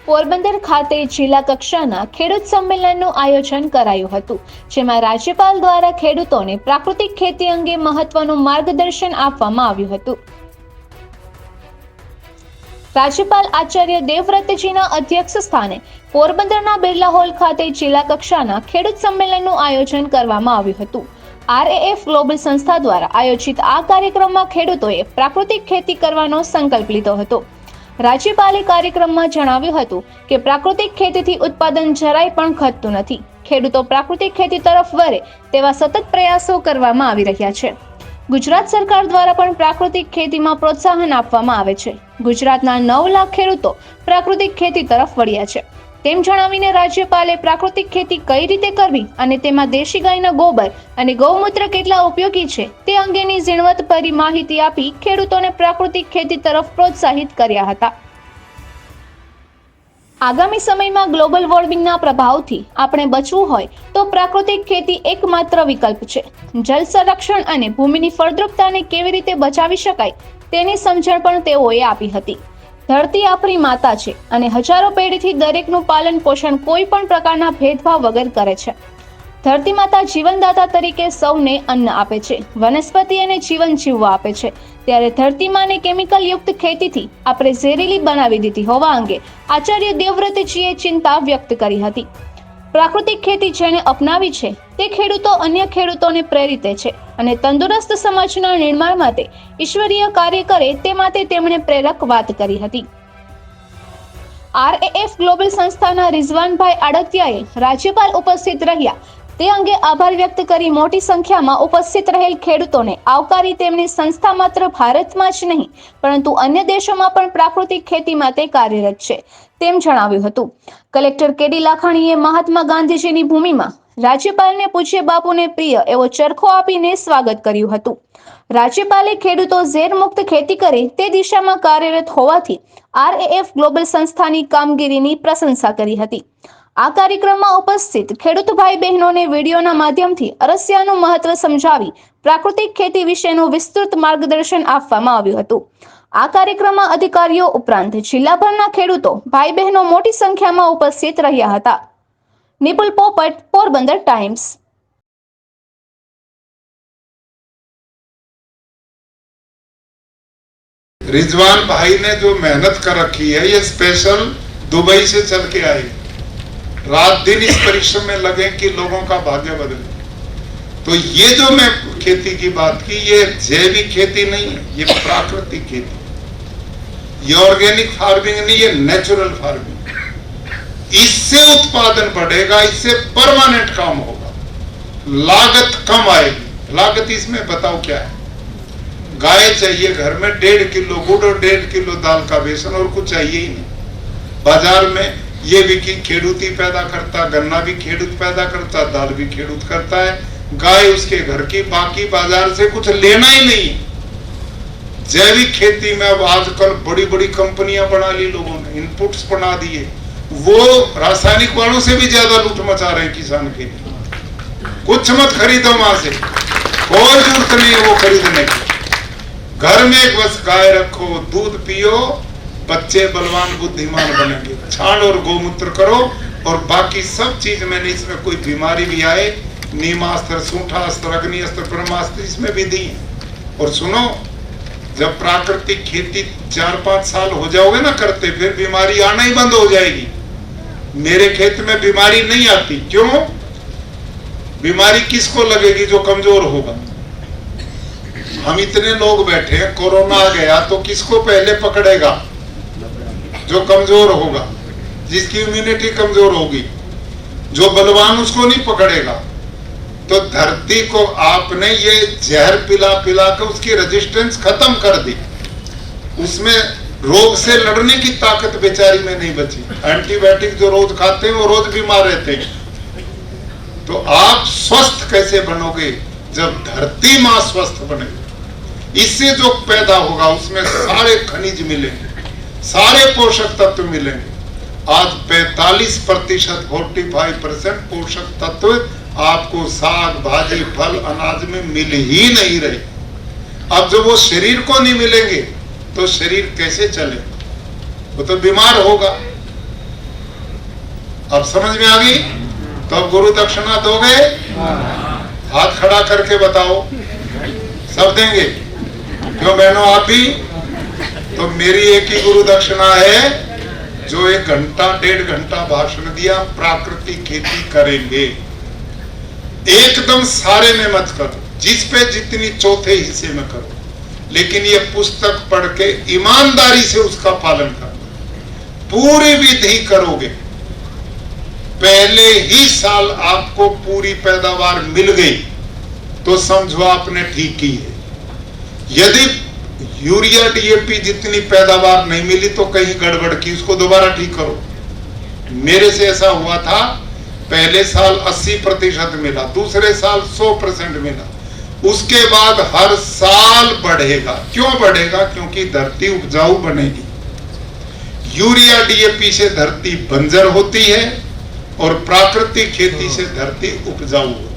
પોરબંદર ખાતે જિલ્લા કક્ષાના ખેડૂત સંમેલનનું આયોજન કરાયું હતું, જેમાં રાજ્યપાલ દ્વારા ખેડૂતોને પ્રાકૃતિક ખેતી અંગે મહત્વનું માર્ગદર્શન આપવામાં આવ્યું હતું। રાજ્યપાલ આચાર્ય દેવવ્રતજીના અધ્યક્ષ સ્થાને પોરબંદરના બિરલા હોલ ખાતે જિલ્લા કક્ષાના ખેડૂત સંમેલનનું આયોજન કરવામાં આવ્યું હતું। RAF ગ્લોબલ સંસ્થા દ્વારા આયોજિત આ કાર્યક્રમમાં ખેડૂતોએ પ્રાકૃતિક ખેતી કરવાનો સંકલ્પ લીધો હતો। રાજ્યપાલે કાર્યક્રમમાં જણાવ્યું હતું કે પ્રાકૃતિક ખેતીથી ઉત્પાદન જરાય પણ ઘટતું નથી। ખેડૂતો પ્રાકૃતિક ખેતી તરફ વળે તેવા સતત પ્રયાસો કરવામાં આવી રહ્યા છે। ગુજરાત સરકાર દ્વારા પણ પ્રાકૃતિક ખેતીમાં પ્રોત્સાહન આપવામાં આવે છે। ગુજરાતના 9 લાખ ખેડૂતો પ્રાકૃતિક ખેતી તરફ વળ્યા છે। તેમ જણાવીને રાજ્યપાલે પ્રાકૃતિક ખેતી કઈ રીતે કરવી અને તેમાં દેશી ગાયના ગોબર અને ગૌમૂત્ર કેટલા ઉપયોગી છે તે અંગેની ઝીણવટભરી માહિતી આપી ખેડૂતોને પ્રાકૃતિક ખેતી તરફ પ્રોત્સાહિત કર્યા હતા। આગામી સમયમાં ગ્લોબલ વોર્મિંગના પ્રભાવથી આપણે બચવું હોય તો પ્રાકૃતિક ખેતી એકમાત્ર વિકલ્પ છે। જળ સંરક્ષણ અને ભૂમિની ફળદ્રુપતાને કેવી રીતે બચાવી શકાય તેની સમજણ પણ તેઓએ આપી હતી। ધરતી આપણી માતા છે અને હજારો પેઢીથી દરેકનું પાલન પોષણ કોઈ પણ પ્રકારના ભેદભાવ વગર કરે છે। ધરતી માતા જીવનદાતા તરીકે સૌને અન્ન આપે છે, વનસ્પતિ અને જીવન જીવવા આપે છે, ત્યારે ધરતી માને કેમિકલ યુક્ત ખેતીથી આપણે ઝેરીલી બનાવી દીધી હોવા અંગે આચાર્ય દેવવ્રતજીએ ચિંતા વ્યક્ત કરી હતી। પ્રાકૃતિક ખેતી જેણે અપનાવી છે તે ખેડૂતો અન્ય ખેડૂતોને પ્રેરિત છે અને તંદુરસ્ત સમાજના નિર્માણ માટે ઈશ્વરીય કાર્ય કરે તે માટે તેમણે પ્રેરક વાત કરી હતી। RAF ગ્લોબલ સંસ્થાના રિઝવાનભાઈ આડતિયાએ રાજ્યપાલ ઉપસ્થિત રહ્યા તે અંગે આભાર વ્યક્ત કરી મોટી સંખ્યામાં ઉપસ્થિત રહેલ ખેડૂતોને આવકારી તેમની સંસ્થા માત્ર ભારતમાં જ નહીં પરંતુ અન્ય દેશોમાં પણ પ્રાકૃતિક ખેતી માટે કાર્યરત છે તેમ જણાવ્યું હતું। કલેક્ટર KD લાખાણીએ મહાત્મા ગાંધીજીની ભૂમિમાં રાજ્યપાલને પૂજ્ય બાપુને પ્રિય એવો ચરખો આપીને સ્વાગત કર્યું હતું। રાજ્યપાલે ખેડૂતો ઝેરમુક્ત ખેતી કરે તે દિશામાં કાર્યરત હોવાથી RAF ગ્લોબલ સંસ્થાની કામગીરીની પ્રશંસા કરી હતી। આ કાર્યક્રમમાં ઉપસ્થિત ખેડૂત ભાઈ બહેનોને વિડીયોના માધ્યમથી અરસિયાનું મહત્વ સમજાવી પ્રાકૃતિક ખેતી વિશેનું વિસ્તૃત માર્ગદર્શન આપવામાં આવ્યું હતું। આ કાર્યક્રમમાં અધિકારીઓ ઉપરાંત જિલ્લાભરના ખેડૂતો ભાઈ બહેનો મોટી સંખ્યામાં ઉપસ્થિત રહ્યા હતા। નિપુલ પોપટ, પોરબંદર ટાઈમ્સ। रिजवान भाई ने जो मेहनत कर रखी है ये स्पेशल दुबई से चल के आए, रात दिन इस परिश्रम में लगे कि लोगों का भाग्य बदले। तो ये जो मैं खेती की बात की ये जैविक खेती नहीं है, ये प्राकृतिक खेती, ये ऑर्गेनिक फार्मिंग नहीं, ये नेचुरल फार्मिंग। इससे उत्पादन बढ़ेगा, इससे परमानेंट काम होगा, लागत कम आएगी। लागत इसमें बताओ क्या है? गाय चाहिए घर में 1.5 किलो गुड़ और 1.5 किलो दाल का बेसन और कुछ चाहिए ही नहीं। बाजार में ये भी कि खेडूत ही पैदा करता, गन्ना भी खेडूत पैदा करता, दाल भी खेडूत करता है, गाय उसके घर की, बाकी बाजार से कुछ लेना ही नहीं। जैविक खेती में अब आजकल बड़ी बड़ी कंपनियां बना ली लोगों ने, इनपुट्स बना दिए, वो रासायनिक वालों से भी ज्यादा लूट मचा रहे हैं किसान के लिए। कुछ मत खरीदो वहां से, कोई जरूरत नहीं है वो खरीदने की। घर में एक बस गाय रखो, दूध पियो, बच्चे बलवान बुद्धिमान बनेंगे। छाण और गोमूत्र करो और बाकी सब चीज मैंने इसमें कोई बीमारी भी आए, नीमास्त्र, सूंठास्त्र, अग्निस्त्र, ब्रह्मास्त्र इसमें भी दी है। और सुनो, जब प्राकृतिक खेती 4-5 साल हो जाओगे ना करते, फिर बीमारी आना ही बंद हो जाएगी। मेरे खेत में बीमारी नहीं आती। क्यों? बीमारी किसको लगेगी? जो कमजोर होगा। हम इतने लोग बैठे हैं, कोरोना आ गया तो किसको पहले पकड़ेगा? जो कमजोर होगा, जिसकी इम्यूनिटी कमजोर होगी। जो बलवान उसको नहीं पकड़ेगा। तो धरती को आपने ये जहर पिला पिला कर उसकी रेजिस्टेंस खत्म कर दी, उसमें रोग से लड़ने की ताकत बेचारी में नहीं बची। एंटीबायोटिक जो रोज खाते हैं वो रोज बीमार रहते हैं। तो आप स्वस्थ कैसे बनोगे? जब धरती मां स्वस्थ बनेगी। इससे जो पैदा होगा उसमें सारे खनिज मिलेंगे, सारे पोषक तत्व मिलेंगे। आज 45% 45% पोषक तत्व आपको साग भाजी फल अनाज में मिल ही नहीं रहे। अब जब वो शरीर को नहीं मिलेंगे तो शरीर कैसे चले? वो तो बीमार होगा। अब समझ में आ गई? तो अब गुरु दक्षिणा दोगे? हाथ खड़ा करके बताओ। सब देंगे? क्यों बहनों, आप भी? तो मेरी एक ही गुरु दक्षिणा है, जो 1 घंटा 1.5 घंटा भाषण दिया, प्राकृतिक खेती करेंगे। एकदम सारे में मत करो, जिस पे जितनी चौथे हिस्से में करो, लेकिन ये पुस्तक पढ़ के ईमानदारी से उसका पालन करना। पूरी विधि करोगे, पहले ही साल आपको पूरी पैदावार मिल गई तो समझो आपने ठीक की है। यदि यूरिया डीएपी जितनी पैदावार नहीं मिली तो कहीं गड़बड़ की, उसको दोबारा ठीक करो। मेरे से ऐसा हुआ था, पहले साल 80% मिला, दूसरे साल 100% मिला, उसके बाद हर साल बढ़ेगा। क्यों बढ़ेगा? क्योंकि धरती उपजाऊ बनेगी। यूरिया डीएपी से धरती बंजर होती है और प्राकृतिक खेती से धरती उपजाऊ होती है।